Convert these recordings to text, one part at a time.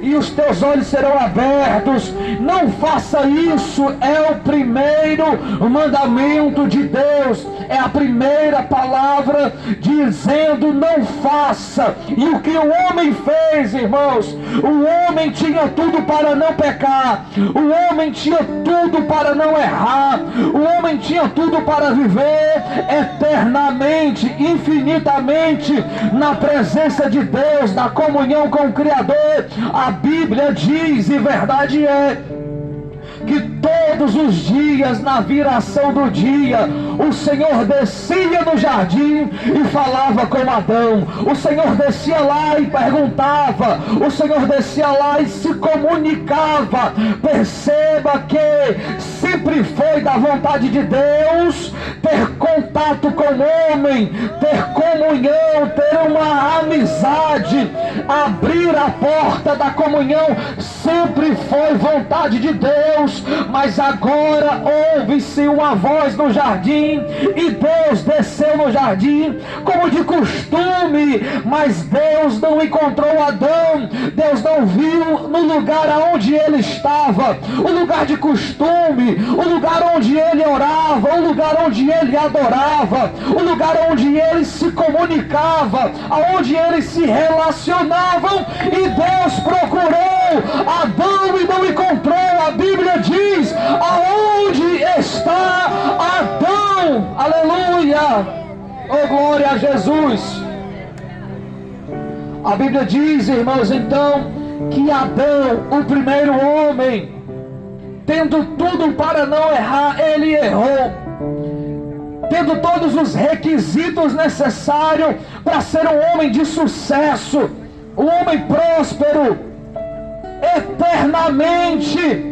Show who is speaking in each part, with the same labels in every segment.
Speaker 1: e os teus olhos serão abertos. Não faça isso, é o primeiro mandamento de Deus, é a primeira palavra dizendo não faça. E o que o homem fez, irmãos? O homem tinha tudo para não pecar, o homem tinha tudo para não errar, o homem tinha tudo para viver eternamente, infinitamente na presença de Deus, na comunhão com o Criador. A Bíblia diz, e verdade é, que todos os dias, na viração do dia, o Senhor descia no jardim e falava com Adão. O Senhor descia lá e perguntava, o Senhor descia lá e se comunicava. Perceba que sempre foi da vontade de Deus ter contato com o homem, ter comunhão, ter uma amizade, abrir a porta da comunhão. Sempre foi vontade de Deus. Mas agora ouve-se uma voz no jardim, e Deus desceu no jardim como de costume, mas Deus não encontrou Adão. Deus não viu no lugar aonde ele estava, o lugar de costume, o lugar onde ele orava, o lugar onde ele adorava, o lugar onde ele se comunicava, aonde eles se relacionavam. E Deus procurou Adão e não encontrou. A Bíblia diz, aonde está Adão? Aleluia! Oh, glória a Jesus! A Bíblia diz, irmãos, então, que Adão, o primeiro homem, tendo tudo para não errar, ele errou. Tendo todos os requisitos necessários para ser um homem de sucesso, um homem próspero, eternamente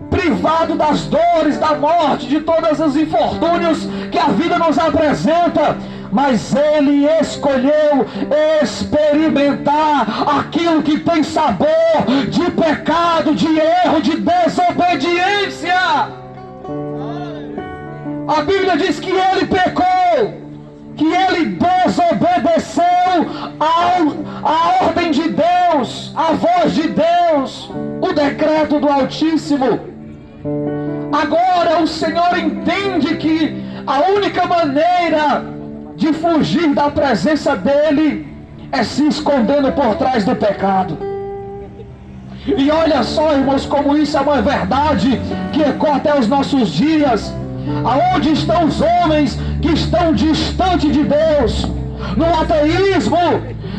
Speaker 1: privado das dores, da morte, de todos os infortúnios que a vida nos apresenta, mas ele escolheu experimentar aquilo que tem sabor de pecado, de erro, de desobediência. A Bíblia diz que ele pecou, que ele desobedeceu a ordem de Deus, a voz de Deus, o decreto do Altíssimo. Agora o Senhor entende que a única maneira de fugir da presença dele é se escondendo por trás do pecado. E olha só, irmãos, como isso é uma verdade que ecoa até os nossos dias. Aonde estão os homens que estão distantes de Deus? No ateísmo,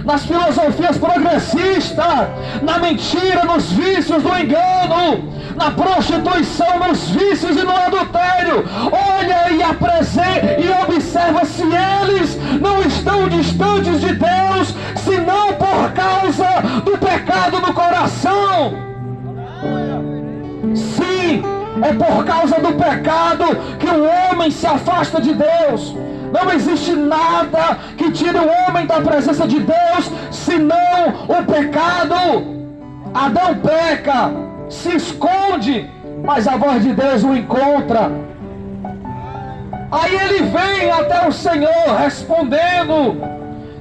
Speaker 1: nas filosofias progressistas, na mentira, nos vícios, no engano, na prostituição, nos vícios e no adultério. Olha e observa se eles não estão distantes de Deus, senão por causa do pecado no coração. Sim, é por causa do pecado que o homem se afasta de Deus. Não existe nada que tire o homem da presença de Deus, senão o pecado. Adão peca, se esconde, mas a voz de Deus o encontra. Aí ele vem até o Senhor respondendo,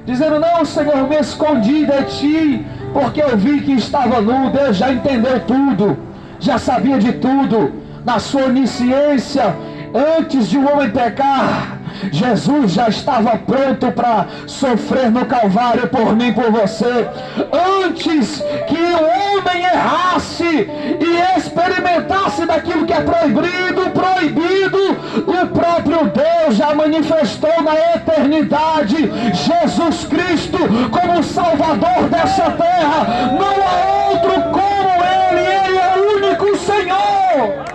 Speaker 1: dizendo, não, Senhor, me escondi de ti, porque eu vi que estava nu. Deus já entendeu tudo, já sabia de tudo. Na sua onisciência, antes de o homem pecar, Jesus já estava pronto para sofrer no Calvário por mim, por você. Antes que o homem errasse e experimentasse daquilo que é proibido, o próprio Deus já manifestou na eternidade Jesus Cristo como Salvador dessa terra. Não há outro como Ele é o único Senhor.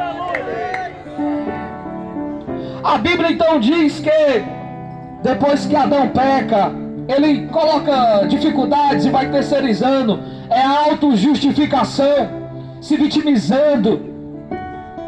Speaker 1: A Bíblia então diz que depois que Adão peca, ele coloca dificuldades e vai terceirizando, é autojustificação, se vitimizando,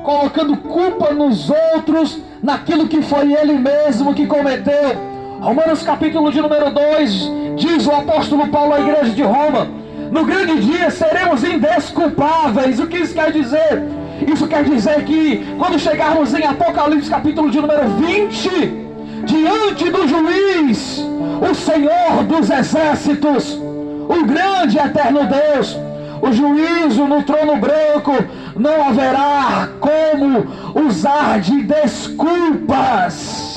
Speaker 1: colocando culpa nos outros, naquilo que foi ele mesmo que cometeu. Romanos capítulo de número 2, diz o apóstolo Paulo à igreja de Roma, no grande dia seremos indesculpáveis. O que isso quer dizer? Isso quer dizer que quando chegarmos em Apocalipse capítulo de número 20, diante do juiz, o Senhor dos exércitos, o grande e eterno Deus, o juízo no trono branco, não haverá como usar de desculpas.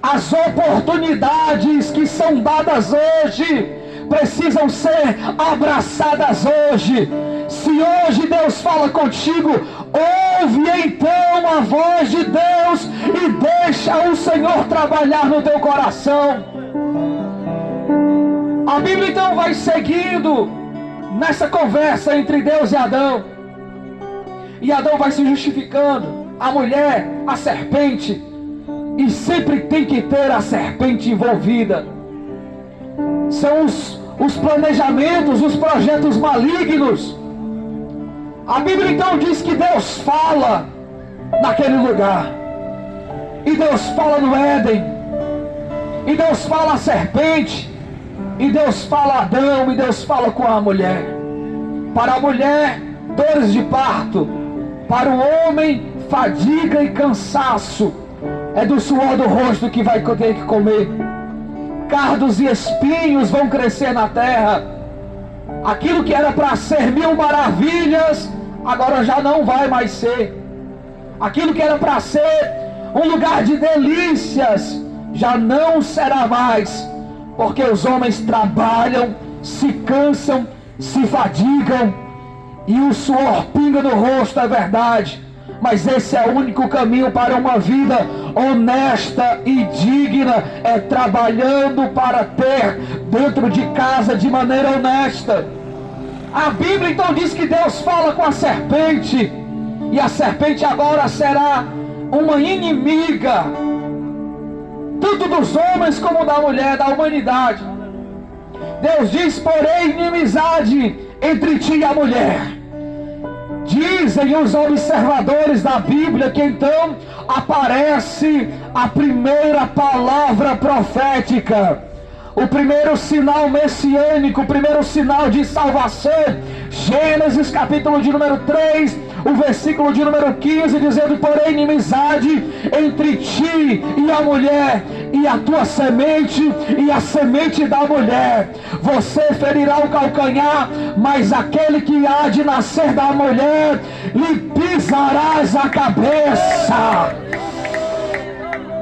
Speaker 1: As oportunidades que são dadas hoje precisam ser abraçadas hoje. Se hoje Deus fala contigo, ouve então a voz de Deus e deixa o Senhor trabalhar no teu coração. A Bíblia então vai seguindo nessa conversa entre Deus e Adão. E Adão vai se justificando, a mulher, a serpente, e sempre tem que ter a serpente envolvida. São os planejamentos, os projetos malignos. A Bíblia então diz que Deus fala naquele lugar. E Deus fala no Éden. E Deus fala a serpente. E Deus fala a Adão. E Deus fala com a mulher. Para a mulher, dores de parto. Para o homem, fadiga e cansaço. É do suor do rosto que vai ter que comer. Cardos e espinhos vão crescer na terra. Aquilo que era para ser 1000 maravilhas, agora já não vai mais ser. Aquilo que era para ser um lugar de delícias, já não será mais. Porque os homens trabalham, se cansam, se fadigam, e o suor pinga no rosto, é verdade. Mas esse é o único caminho para uma vida honesta e digna, é trabalhando para ter dentro de casa de maneira honesta. A Bíblia então diz que Deus fala com a serpente, e a serpente agora será uma inimiga, tanto dos homens como da mulher, da humanidade. Deus diz, porém, inimizade entre ti e a mulher. Dizem os observadores da Bíblia que então aparece a primeira palavra profética, o primeiro sinal messiânico, o primeiro sinal de salvação. Gênesis capítulo de número 3, o versículo de número 15, dizendo, porém inimizade entre ti e a mulher, e a tua semente e a semente da mulher. Você ferirá o calcanhar, mas aquele que há de nascer da mulher, lhe pisarás a cabeça.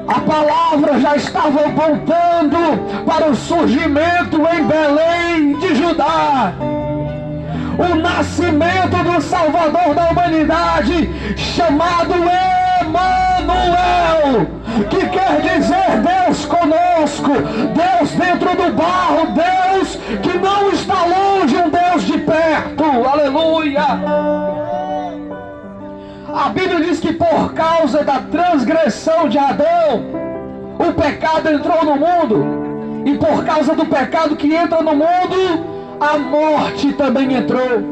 Speaker 1: A palavra já estava apontando para o surgimento em Belém de Judá, o nascimento do Salvador da humanidade, chamado Emanuel, que quer dizer Deus conosco, Deus dentro do barro, Deus que não está longe, um Deus de perto. Aleluia! A Bíblia diz que por causa da transgressão de Adão, o pecado entrou no mundo. E por causa do pecado que entra no mundo, a morte também entrou.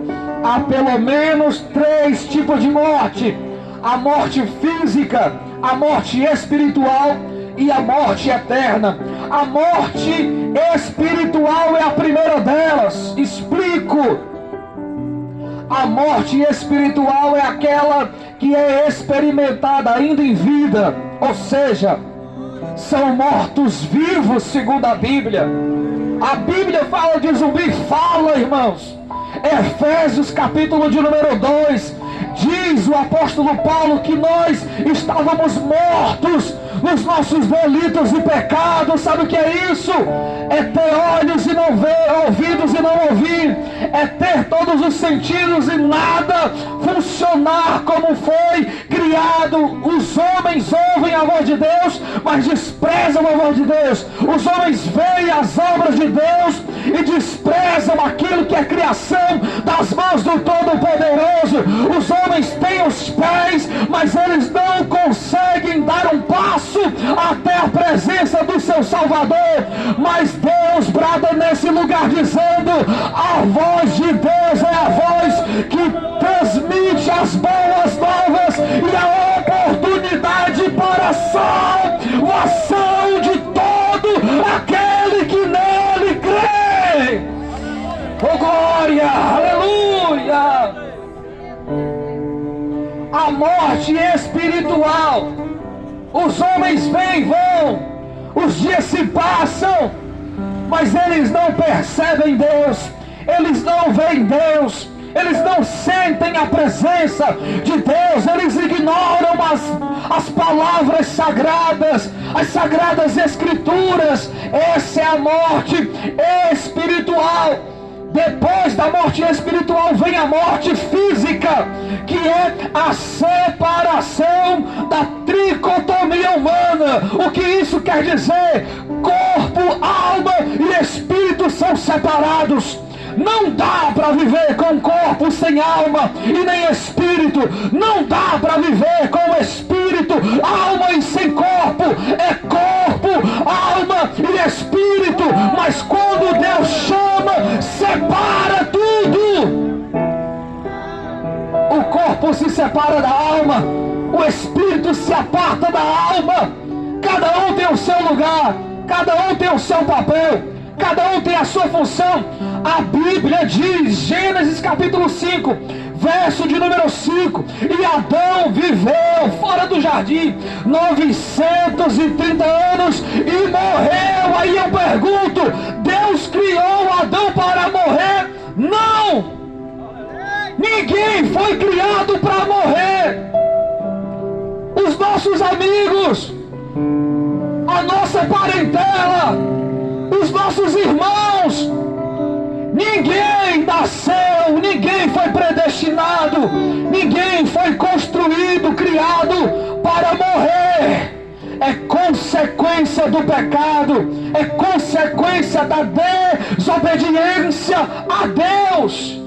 Speaker 1: Há pelo menos 3 tipos de morte: a morte física, a morte espiritual e a morte eterna. A morte espiritual é a primeira delas. Explico. A morte espiritual é aquela que é experimentada ainda em vida, ou seja, são mortos vivos, segundo a Bíblia. A Bíblia fala de zumbi, fala, irmãos. Efésios capítulo de número 2, diz o apóstolo Paulo que nós estávamos mortos nos nossos delitos e pecados. Sabe o que é isso? É ter olhos e não ver, ouvidos e não ouvir, é ter todos os sentidos e nada funcionar como foi criado. Os homens ouvem a voz de Deus, mas desprezam a voz de Deus. Os homens veem as obras de Deus e desprezam aquilo que é criação das mãos do Todo-Poderoso. Os homens têm os pés, mas eles não conseguem dar um passo até a presença do seu Salvador. Mas Deus brada nesse lugar dizendo: a voz de Deus é a voz que transmite as boas novas e a oportunidade para a salvação de todo aquele que nele crê. Oh glória, aleluia! A morte espiritual. Os homens vêm e vão, os dias se passam, mas eles não percebem Deus, eles não veem Deus, eles não sentem a presença de Deus, eles ignoram as palavras sagradas, as sagradas escrituras. Essa é a morte espiritual. Depois da morte espiritual vem a morte física, que é a separação da tricotomia humana. O que isso quer dizer? Corpo, alma e espírito são separados. Não dá para viver com corpo sem alma e nem espírito. Não dá para viver com espírito, alma e sem corpo. É corpo, alma e espírito. Mas quando Deus chama, separa tudo. O corpo se separa da alma, o espírito se aparta da alma. Cada um tem o seu lugar, cada um tem o seu papel, cada um tem a sua função. A Bíblia diz, Gênesis capítulo 5, verso de número 5, e Adão viveu fora do jardim 930 anos e morreu. Aí eu pergunto, Deus criou Adão para morrer? Não! Ninguém foi criado para morrer. Os nossos amigos, a nossa parentela, os nossos irmãos, ninguém nasceu, ninguém foi predestinado, ninguém foi construído, criado para morrer. É consequência do pecado, é consequência da desobediência a Deus.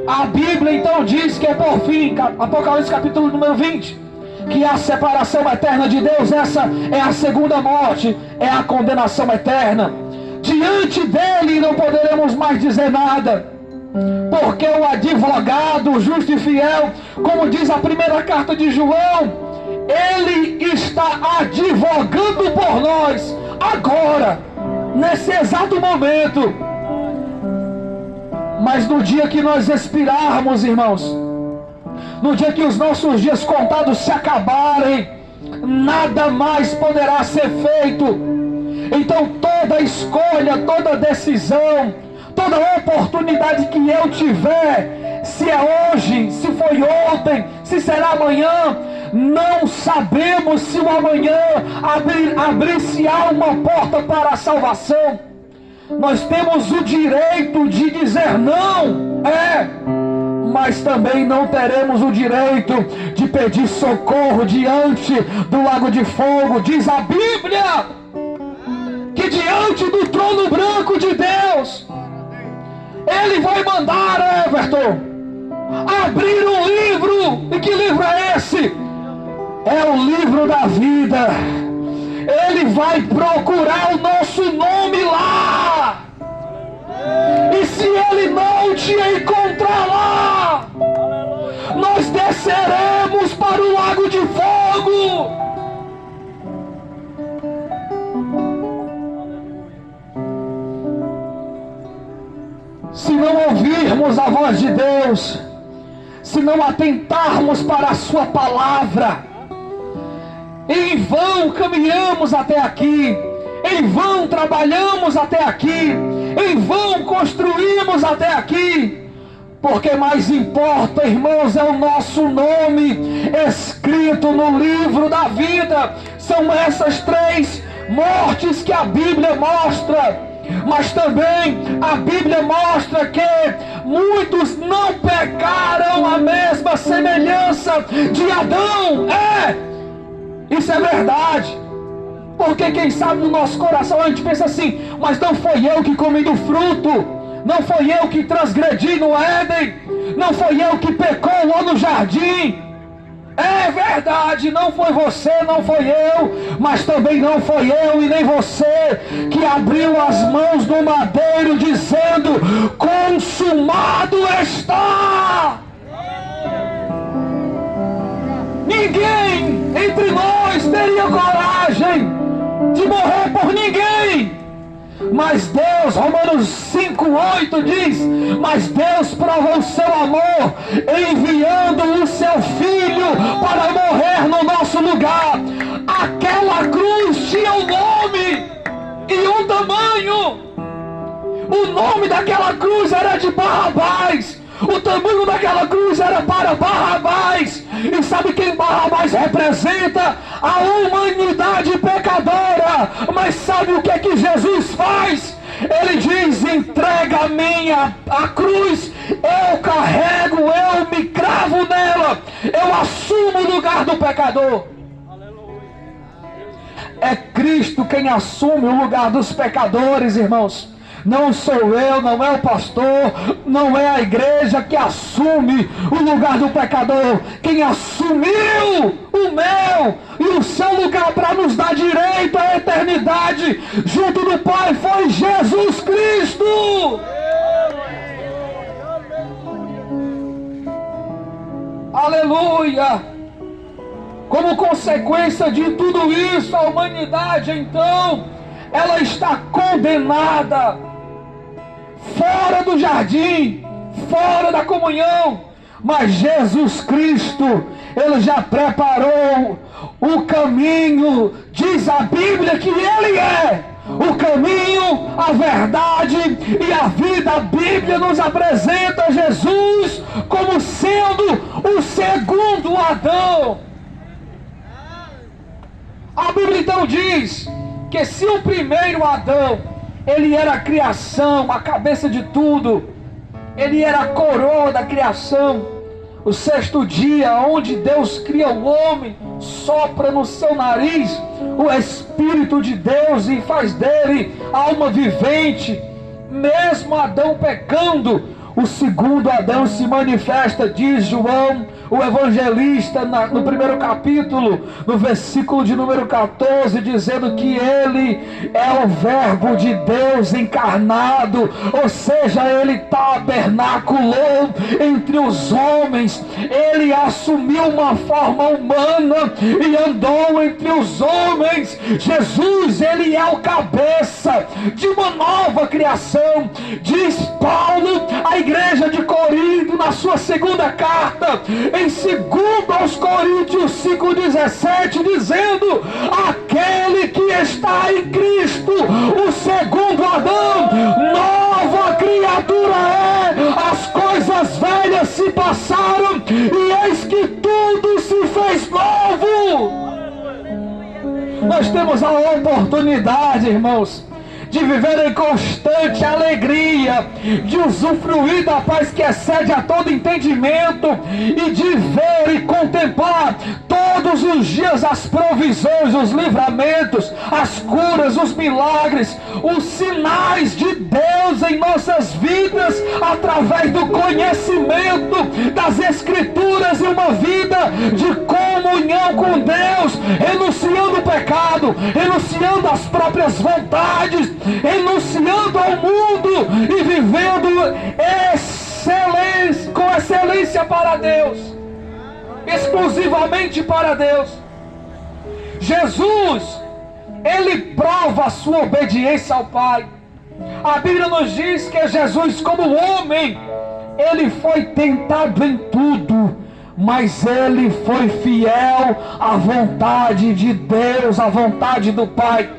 Speaker 1: A Bíblia então diz que é por fim, Apocalipse capítulo número 20, que a separação eterna de Deus, essa é a segunda morte, é a condenação eterna. Diante dele não poderemos mais dizer nada, porque o advogado justo e fiel, como diz a primeira carta de João, ele está advogando por nós, agora, nesse exato momento. Mas no dia que nós expirarmos, irmãos, no dia que os nossos dias contados se acabarem, nada mais poderá ser feito. Então toda escolha, toda decisão, toda oportunidade que eu tiver, se é hoje, se foi ontem, se será amanhã, não sabemos se o amanhã abrir-se-á uma porta para a salvação. Nós temos o direito de dizer não, mas também não teremos o direito de pedir socorro diante do lago de fogo. Diz a Bíblia que diante do trono branco de Deus, Ele vai mandar, Everton, abrir um livro. E que livro é esse? É o livro da vida. Ele vai procurar o nosso nome lá. E se Ele não te encontrar lá, nós desceremos para o lago de fogo. Se não ouvirmos a voz de Deus, se não atentarmos para a sua palavra, em vão caminhamos até aqui, em vão trabalhamos até aqui, em vão construímos até aqui, porque mais importa, irmãos, é o nosso nome escrito no livro da vida. São essas 3 mortes que a Bíblia mostra. Mas também a Bíblia mostra que muitos não pecaram a mesma semelhança de Adão. Isso é verdade. Porque quem sabe no nosso coração a gente pensa assim: mas não foi eu que comi do fruto, não foi eu que transgredi no Éden, não foi eu que pecou lá no jardim. É verdade, não foi você, não foi eu, mas também não foi eu e nem você que abriu as mãos do madeiro dizendo: consumado está. Ninguém entre nós teria coragem de morrer por ninguém. Mas Deus, Romanos 5:8 diz: mas Deus provou o seu amor enviando o seu Filho para morrer no nosso lugar. Aquela cruz tinha um nome e um tamanho. O nome daquela cruz era de Barrabás. O tamanho daquela cruz era para Barrabás. E sabe quem Barrabás representa? A humanidade pecadora. Mas sabe o que é que Jesus faz? Ele diz: entrega a minha a cruz, eu carrego, eu me cravo nela, eu assumo o lugar do pecador. É Cristo quem assume o lugar dos pecadores, irmãos. Não sou eu, não é o pastor, não é a igreja que assume o lugar do pecador. Quem assumiu o meu e o seu lugar para nos dar direito à eternidade junto do Pai foi Jesus Cristo. Aleluia! Como consequência de tudo isso, a humanidade então, ela está condenada, fora do jardim, fora da comunhão. Mas Jesus Cristo, Ele já preparou o caminho. Diz a Bíblia que Ele é o caminho, a verdade e a vida. A Bíblia nos apresenta Jesus como sendo o segundo Adão. A Bíblia então diz que se o primeiro Adão, ele era a criação, a cabeça de tudo, ele era a coroa da criação, o sexto dia, onde Deus cria o homem, sopra no seu nariz o Espírito de Deus e faz dele alma vivente. Mesmo Adão pecando, o segundo Adão se manifesta, diz João, o evangelista, no primeiro capítulo, no versículo de número 14, dizendo que ele é o verbo de Deus encarnado, ou seja, ele tabernaculou entre os homens, ele assumiu uma forma humana e andou entre os homens. Jesus, ele é o cabeça de uma nova criação. Diz Paulo à igreja de Corinto, na sua segunda carta, em 2 aos Coríntios 5,17, dizendo: aquele que está em Cristo, o segundo Adão, nova criatura é, as coisas velhas se passaram e eis que tudo se fez novo. Nós temos a oportunidade, irmãos, de viver em constante alegria, de usufruir da paz que excede a todo entendimento e de ver e contemplar todos os dias as provisões, os livramentos, as curas, os milagres, os sinais de Deus em nossas vidas através do conhecimento das Escrituras e uma vida de comunhão com Deus, renunciando o pecado, renunciando as próprias vontades, renunciando ao mundo e vivendo com excelência para Deus, exclusivamente para Deus. Jesus, ele prova a sua obediência ao Pai. A Bíblia nos diz que Jesus, como homem, ele foi tentado em tudo, mas ele foi fiel à vontade de Deus, à vontade do Pai.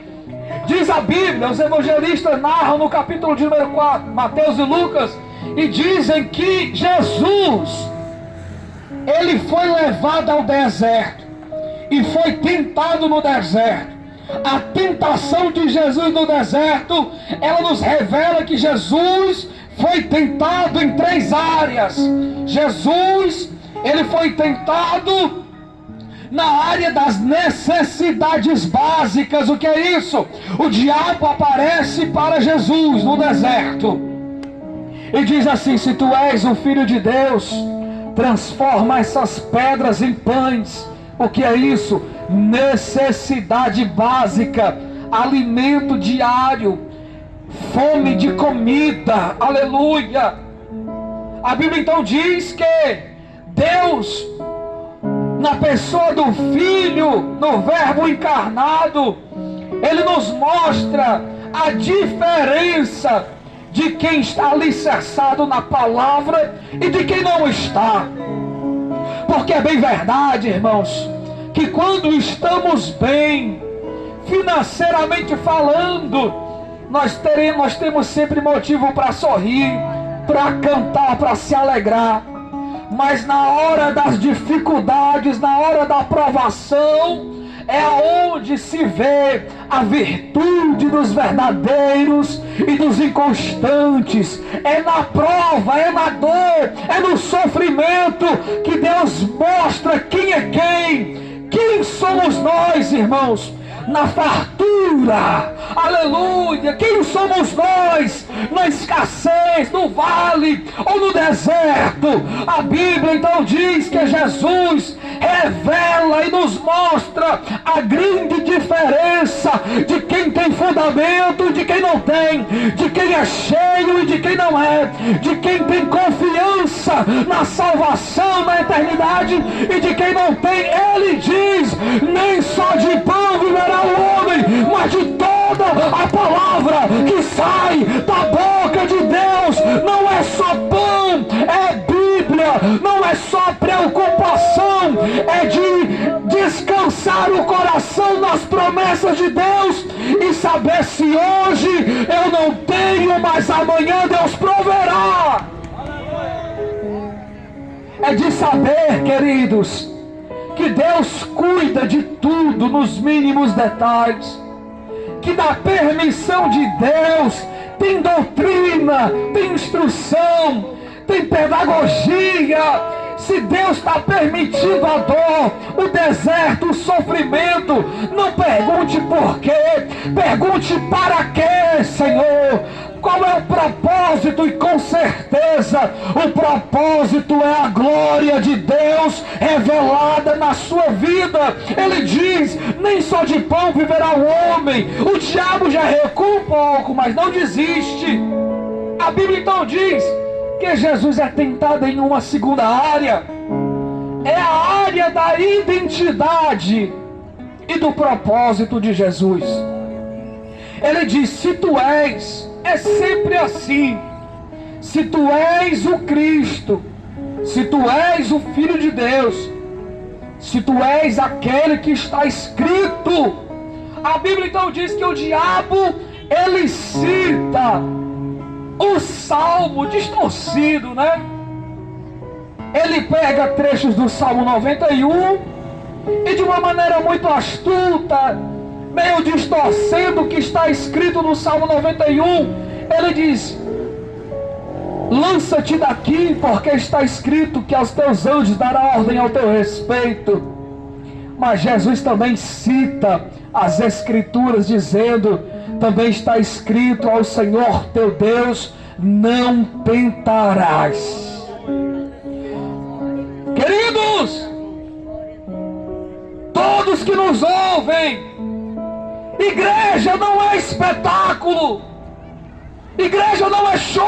Speaker 1: Diz a Bíblia, os evangelistas narram no capítulo de número 4, Mateus e Lucas, e dizem que Jesus, ele foi levado ao deserto e foi tentado no deserto. A tentação de Jesus no deserto, ela nos revela que Jesus foi tentado em 3 áreas. Jesus, ele foi tentado na área das necessidades básicas. O que é isso? O diabo aparece para Jesus no deserto e diz assim: se tu és o Filho de Deus, transforma essas pedras em pães. O que é isso? Necessidade básica, alimento diário, fome de comida. Aleluia! A Bíblia então diz que Deus, na pessoa do Filho, no Verbo encarnado, ele nos mostra a diferença de quem está alicerçado na palavra e de quem não está. Porque é bem verdade, irmãos, que quando estamos bem, financeiramente falando, nós temos sempre motivo para sorrir, para cantar, para se alegrar. Mas na hora das dificuldades, na hora da provação, é onde se vê a virtude dos verdadeiros e dos inconstantes. É na prova, é na dor, é no sofrimento que Deus mostra quem é quem. Quem somos nós, irmãos? Na fartura, aleluia. Quem somos nós? Na escassez, no vale ou no deserto? A Bíblia então diz que Jesus revela e nos mostra a grande diferença de quem tem fundamento e de quem não tem, de quem é cheio e de quem não é, de quem tem confiança na salvação, na eternidade, e de quem não tem. Ele diz: nem só de pão viverá o homem, mas de toda a palavra que sai da boca de Deus. Não é só pão, é Bíblia. Não é só preocupação, é de descansar o coração nas promessas de Deus e saber se hoje eu não tenho, mas amanhã Deus proverá. É de saber, queridos, que Deus cuida de tudo nos mínimos detalhes, que na permissão de Deus tem doutrina, tem instrução, tem pedagogia. Se Deus está permitindo a dor, o deserto, o sofrimento, não pergunte por quê, pergunte para quê, Senhor. Qual é o propósito? E com certeza o propósito é a glória de Deus revelada na sua vida. Ele diz: nem só de pão viverá o homem. O diabo já recua um pouco, mas não desiste. A Bíblia então diz que Jesus é tentado em uma segunda área. É a área da identidade e do propósito de Jesus. Ele diz: se tu és, é sempre assim, se tu és o Cristo, se tu és o Filho de Deus, se tu és aquele que está escrito. A Bíblia então diz que o diabo, ele cita o Salmo distorcido, né? Ele pega trechos do Salmo 91 e de uma maneira muito astuta, meio distorcendo o que está escrito no Salmo 91, ele diz: lança-te daqui, porque está escrito que aos teus anjos dará ordem ao teu respeito. Mas Jesus também cita as Escrituras dizendo: também está escrito ao Senhor teu Deus não tentarás. Queridos, todos que nos ouvem, igreja não é espetáculo, igreja não é show,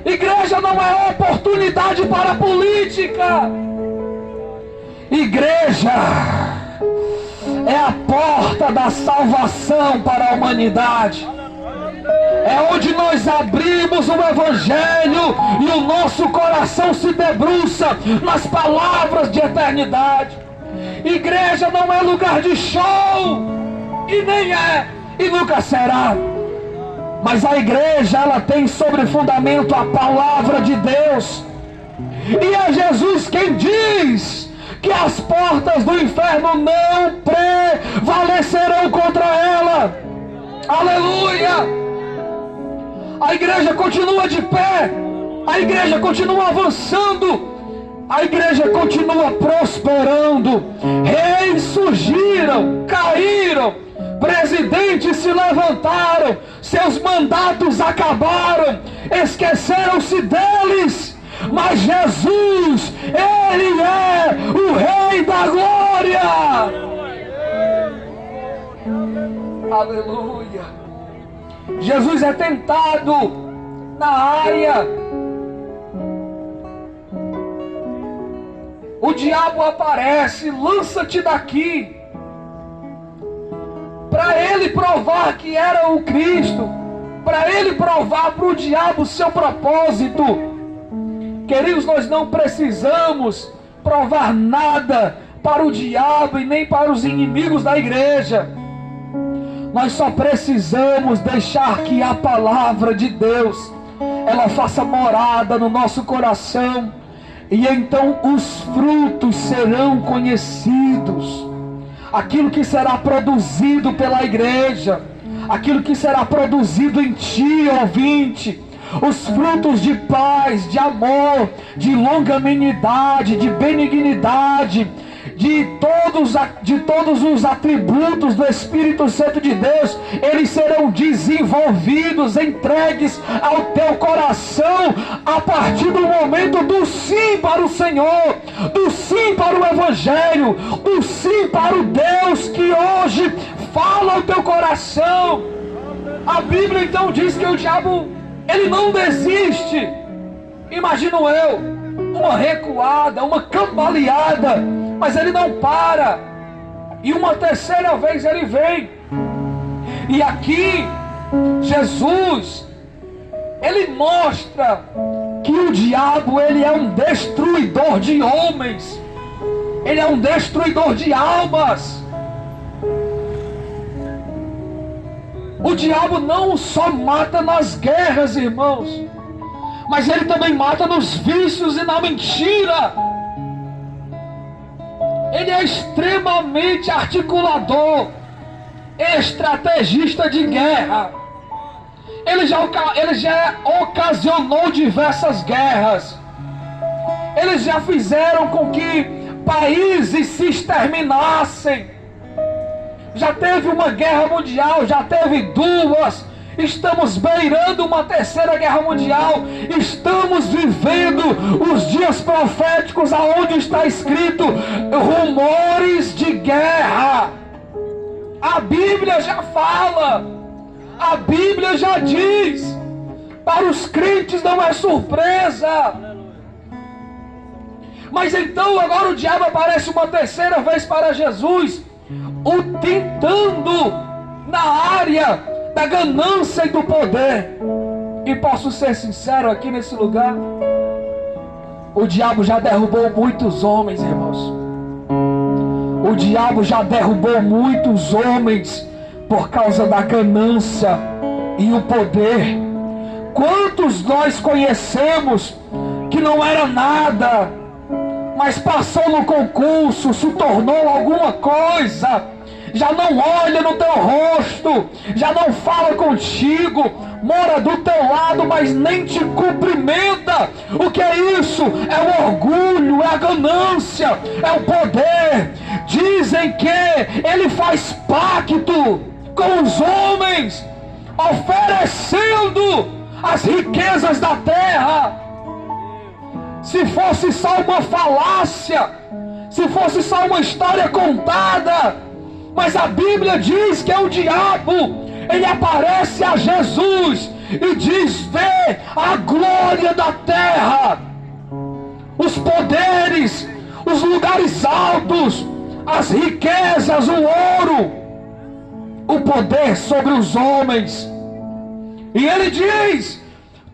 Speaker 1: igreja não é oportunidade para política. Igreja é a porta da salvação para a humanidade. É onde nós abrimos o Evangelho e o nosso coração se debruça nas palavras de eternidade. Igreja não é lugar de show, e nem é, e nunca será. Mas a igreja, ela tem sobre fundamento a palavra de Deus. E é Jesus quem diz que as portas do inferno não prevalecerão contra ela. Aleluia! A igreja continua de pé, a igreja continua avançando, a igreja continua prosperando. Reis surgiram, caíram, presidentes se levantaram, seus mandatos acabaram, esqueceram-se deles. Mas Jesus, Ele é o Rei da Glória. Aleluia. Jesus é tentado na área. O diabo aparece: lança-te daqui, para ele provar que era o Cristo, para ele provar para o diabo o seu propósito. Queridos, nós não precisamos provar nada para o diabo e nem para os inimigos da igreja. Nós só precisamos deixar que a palavra de Deus, ela faça morada no nosso coração, e então os frutos serão conhecidos. Aquilo que será produzido pela igreja, aquilo que será produzido em ti, ouvinte, os frutos de paz, de amor, de longanimidade, de benignidade, de todos os atributos do Espírito Santo de Deus, eles serão desenvolvidos, entregues ao teu coração, a partir do momento do sim para o Senhor, do sim para o Evangelho, do sim para o Deus que hoje fala ao teu coração. A Bíblia então diz que o diabo, ele não desiste. Imagino eu, uma recuada, uma cambaleada, mas ele não para. E uma terceira vez ele vem. E aqui Jesus, ele mostra que o diabo, ele é um destruidor de homens, ele é um destruidor de almas. O diabo não só mata nas guerras, irmãos, mas ele também mata nos vícios e na mentira. Ele é extremamente articulador, estrategista de guerra. Ele já ocasionou diversas guerras. Eles já fizeram com que países se exterminassem. Já teve uma guerra mundial, já teve duas. Estamos beirando uma terceira guerra mundial. Estamos vivendo os dias proféticos, aonde está escrito rumores de guerra. A Bíblia já fala, a Bíblia já diz. Para os crentes não é surpresa. Mas então agora o diabo aparece uma terceira vez para Jesus, o tentando na área da ganância e do poder. E posso ser sincero aqui nesse lugar, o diabo já derrubou muitos homens, irmãos. O diabo já derrubou muitos homens por causa da ganância e o poder. Quantos nós conhecemos que não era nada, mas passou no concurso, se tornou alguma coisa, já não olha no teu rosto, já não fala contigo, mora do teu lado, mas nem te cumprimenta. O que é isso? É o orgulho, é a ganância, é o poder. Dizem que ele faz pacto com os homens, oferecendo as riquezas da terra. Se fosse só uma falácia, se fosse só uma história contada, mas a Bíblia diz que é o diabo. Ele aparece a Jesus e diz: vê a glória da terra, os poderes, os lugares altos, as riquezas, o ouro, o poder sobre os homens. E ele diz: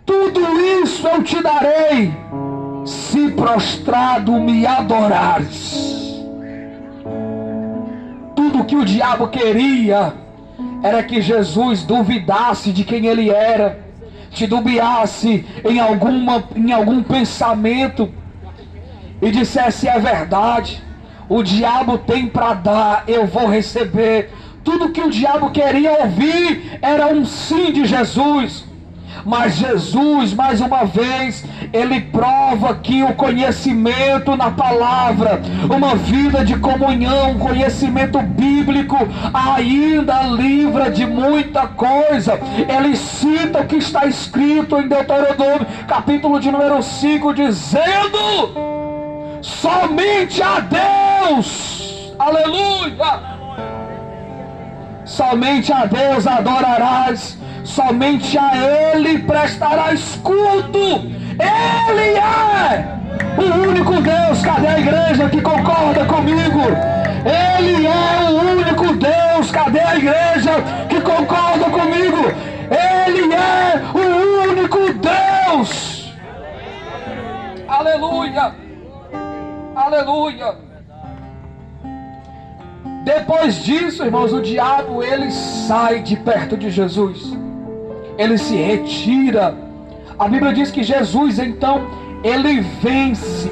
Speaker 1: tudo isso eu te darei, se prostrado me adorares. Tudo que o diabo queria era que Jesus duvidasse de quem ele era, titubeasse em algum pensamento e dissesse: é verdade, o diabo tem para dar, eu vou receber. Tudo que o diabo queria ouvir era um sim de Jesus. Mas Jesus, mais uma vez, ele prova que o conhecimento na palavra, uma vida de comunhão, conhecimento bíblico, ainda livra de muita coisa. Ele cita o que está escrito em Deuteronômio, capítulo de número 5, dizendo: somente a Deus, aleluia, somente a Deus adorarás, somente a Ele prestarás culto. Ele é o único Deus. Cadê a igreja que concorda comigo? Ele é o único Deus. Cadê a igreja que concorda comigo? Ele é o único Deus. Aleluia, aleluia. Depois disso, irmãos, o diabo ele sai de perto de Jesus. Ele se retira. A Bíblia diz que Jesus então ele vence.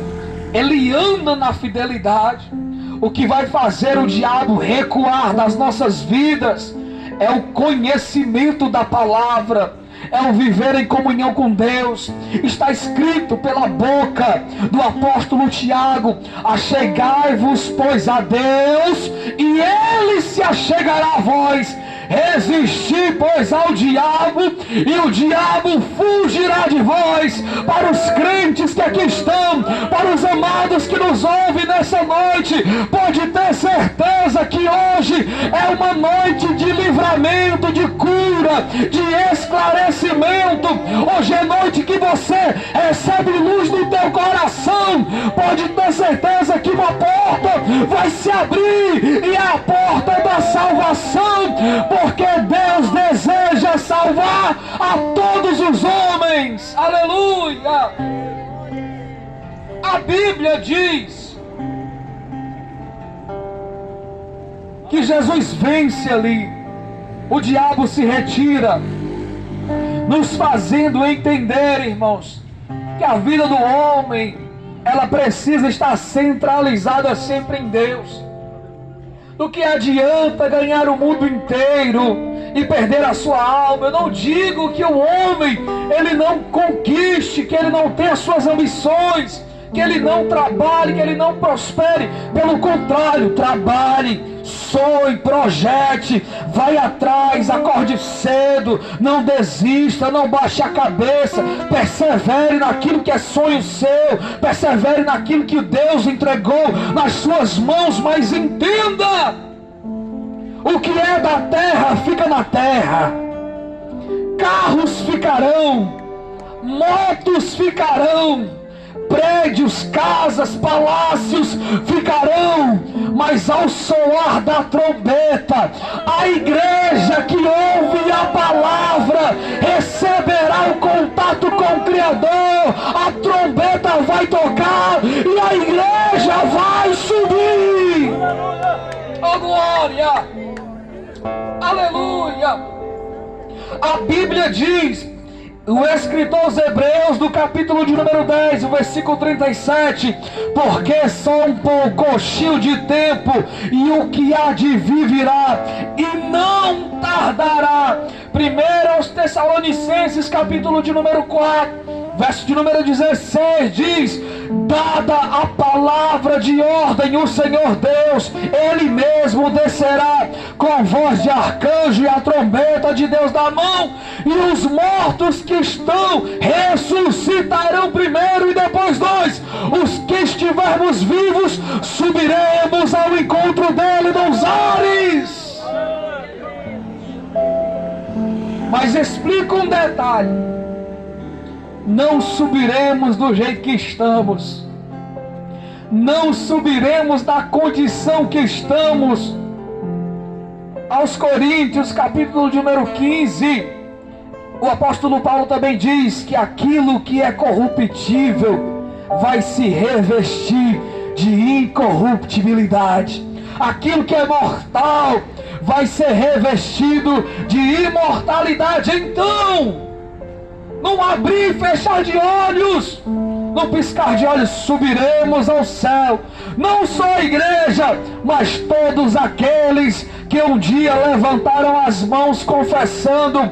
Speaker 1: Ele anda na fidelidade. O que vai fazer o diabo recuar das nossas vidas é o conhecimento da palavra, é o viver em comunhão com Deus. Está escrito pela boca do apóstolo Tiago: achegai-vos, pois, a Deus, e Ele se achegará a vós. Resisti, pois, ao diabo, e o diabo fugirá de vós. Para os crentes que aqui estão, para os amados que nos ouvem nessa noite, pode ter certeza que hoje é uma noite de livramento, de cura, de esclarecimento. Hoje é noite que você recebe luz no teu coração. Pode ter certeza que uma porta vai se abrir, e é a porta da salvação, porque Deus deseja salvar a todos os homens. Aleluia! A Bíblia diz que Jesus vence ali, o diabo se retira, nos fazendo entender, irmãos, que a vida do homem, ela precisa estar centralizada sempre em Deus. Do que adianta ganhar o mundo inteiro e perder a sua alma? Eu não digo que o homem ele não conquiste, que ele não tenha suas ambições, que ele não trabalhe, que ele não prospere. Pelo contrário, trabalhe, sonhe, projete, vai atrás, acorde cedo, não desista, não baixe a cabeça, persevere naquilo que é sonho seu, persevere naquilo que Deus entregou nas suas mãos. Mas entenda, o que é da terra fica na terra. Carros ficarão, motos ficarão, prédios, casas, palácios ficarão, mas ao soar da trombeta, a igreja que ouve a palavra receberá o contato com o Criador. A trombeta vai tocar e a igreja vai subir. Oh, glória! Aleluia! A Bíblia diz, o escritor aos Hebreus, do capítulo de número 10, o versículo 37, porque só um pouquinho de tempo, e o que há de vir virá, e não tardará. Primeiro aos Tessalonicenses, capítulo de número 4, verso de número 16, diz: dada a palavra de ordem, o Senhor Deus, Ele mesmo descerá com voz de arcanjo e a trombeta de Deus na mão, e os mortos que estão ressuscitarão primeiro, e depois nós, os que estivermos vivos, subiremos ao encontro dele nos ares. Mas explica um detalhe: não subiremos do jeito que estamos, não subiremos da condição que estamos. Aos Coríntios, capítulo de número 15, o apóstolo Paulo também diz que aquilo que é corruptível vai se revestir de incorruptibilidade, aquilo que é mortal vai ser revestido de imortalidade. Então, num abrir e fechar de olhos, no piscar de olhos, subiremos ao céu. Não só a igreja, mas todos aqueles que um dia levantaram as mãos confessando